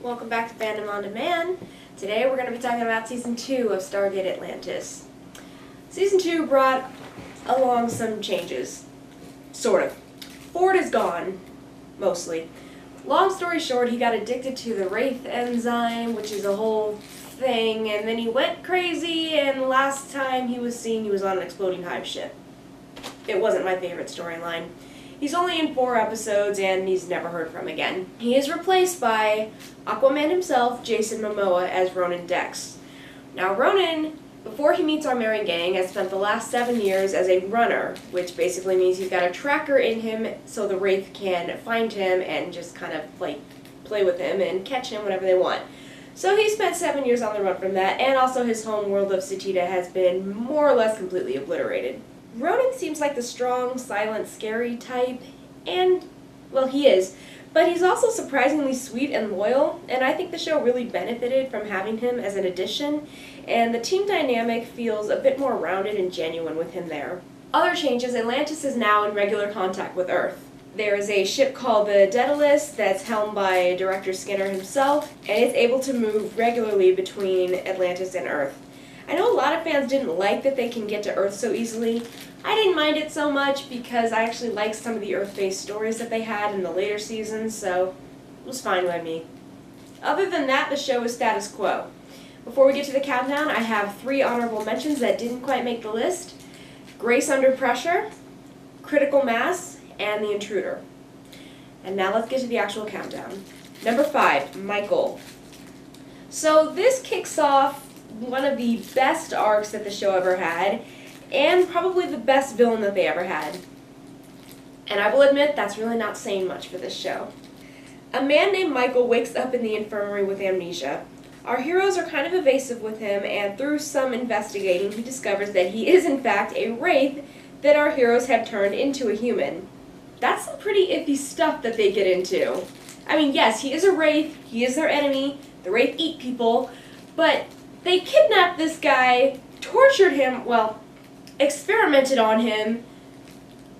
Welcome back to Fandom On Demand. Today we're going to be talking about Season 2 of Stargate Atlantis. Season 2 brought along some changes. Sort of. Ford is gone, mostly. Long story short, he got addicted to the Wraith enzyme, which is a whole thing, and then he went crazy, and last time he was seen, he was on an exploding hive ship. It wasn't my favorite storyline. He's only in 4 episodes, and he's never heard from again. He is replaced by Aquaman himself, Jason Momoa, as Ronan Dex. Now, Ronan, before he meets our Marine Gang, has spent the last 7 years as a runner, which basically means he's got a tracker in him so the Wraith can find him and just kind of like play with him and catch him whenever they want. So he spent 7 years on the run from that, and also his home world of Satita has been more or less completely obliterated. Ronan seems like the strong, silent, scary type, and, well, he is, but he's also surprisingly sweet and loyal, and I think the show really benefited from having him as an addition, and the team dynamic feels a bit more rounded and genuine with him there. Other changes: Atlantis is now in regular contact with Earth. There is a ship called the Daedalus that's helmed by Director Skinner himself, and it's able to move regularly between Atlantis and Earth. I know a lot of fans didn't like that they can get to Earth so easily. I didn't mind it so much because I actually liked some of the Earth-based stories that they had in the later seasons, so it was fine by me. Other than that, the show is status quo. Before we get to the countdown, I have 3 honorable mentions that didn't quite make the list: Grace Under Pressure, Critical Mass, and The Intruder. And now let's get to the actual countdown. Number 5, Michael. So this kicks off one of the best arcs that the show ever had, and probably the best villain that they ever had. And I will admit, that's really not saying much for this show. A man named Michael wakes up in the infirmary with amnesia. Our heroes are kind of evasive with him, and through some investigating, he discovers that he is in fact a wraith that our heroes have turned into a human. That's some pretty iffy stuff that they get into. I mean, yes, he is a wraith, he is their enemy, the wraith eat people, but they kidnapped this guy, tortured him, well, experimented on him,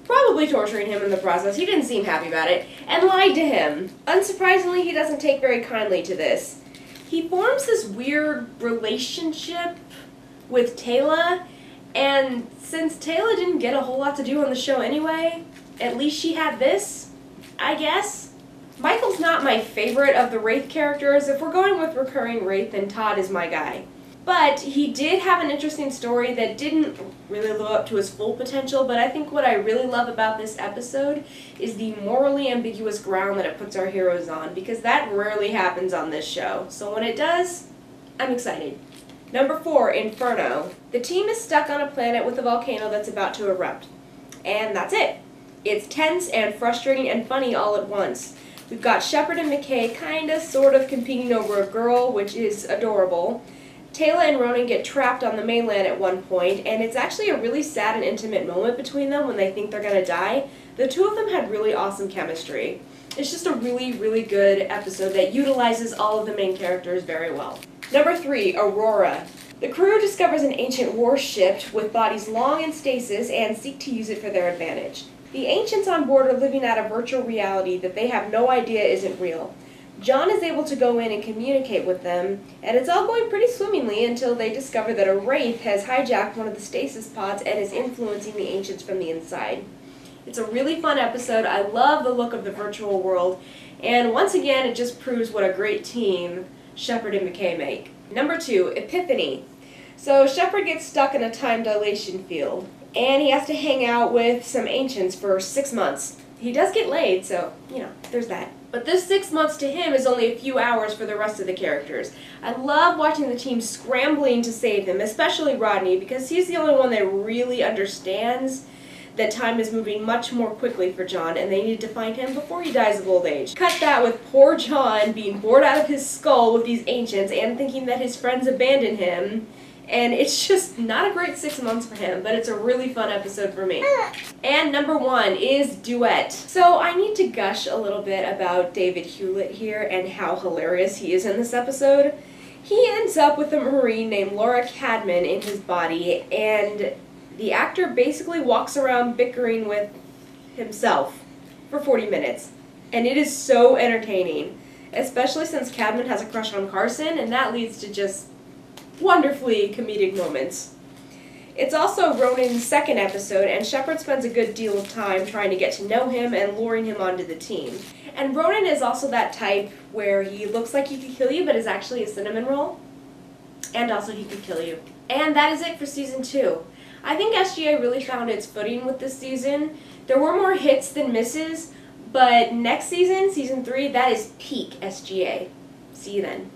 probably torturing him in the process, he didn't seem happy about it, and lied to him. Unsurprisingly, he doesn't take very kindly to this. He forms this weird relationship with Taylor, and since Taylor didn't get a whole lot to do on the show anyway, at least she had this, I guess. Michael's not my favorite of the Wraith characters. If we're going with recurring Wraith, then Todd is my guy. But he did have an interesting story that didn't really live up to his full potential, but I think what I really love about this episode is the morally ambiguous ground that it puts our heroes on, because that rarely happens on this show. So when it does, I'm excited. Number 4, Inferno. The team is stuck on a planet with a volcano that's about to erupt. And that's it. It's tense and frustrating and funny all at once. We've got Shepard and McKay kinda, sort of competing over a girl, which is adorable. Taylor and Ronan get trapped on the mainland at one point, and it's actually a really sad and intimate moment between them when they think they're gonna die. The two of them had really awesome chemistry. It's just a really, really good episode that utilizes all of the main characters very well. Number 3, Aurora. The crew discovers an ancient warship with bodies long in stasis and seek to use it for their advantage. The ancients on board are living out a virtual reality that they have no idea isn't real. John is able to go in and communicate with them, and it's all going pretty swimmingly until they discover that a wraith has hijacked one of the stasis pods and is influencing the ancients from the inside. It's a really fun episode. I love the look of the virtual world, and once again, it just proves what a great team Shepard and McKay make. Number 2, Epiphany. So Shepard gets stuck in a time dilation field, and he has to hang out with some ancients for 6 months. He does get laid, so, there's that. But this 6 months to him is only a few hours for the rest of the characters. I love watching the team scrambling to save him, especially Rodney, because he's the only one that really understands that time is moving much more quickly for John, and they need to find him before he dies of old age. Cut that with poor John being bored out of his skull with these ancients and thinking that his friends abandoned him. And it's just not a great 6 months for him, but it's a really fun episode for me. And number 1 is Duet. So I need to gush a little bit about David Hewlett here and how hilarious he is in this episode. He ends up with a Marine named Laura Cadman in his body, and the actor basically walks around bickering with himself for 40 minutes. And it is so entertaining. especially since Cadman has a crush on Carson, and that leads to just wonderfully comedic moments. It's also Ronan's second episode, and Shepard spends a good deal of time trying to get to know him and luring him onto the team. And Ronan is also that type where he looks like he could kill you, but is actually a cinnamon roll. And also he could kill you. And that is it for Season 2. I think SGA really found its footing with this season. There were more hits than misses, but next season, Season 3, that is peak SGA. See you then.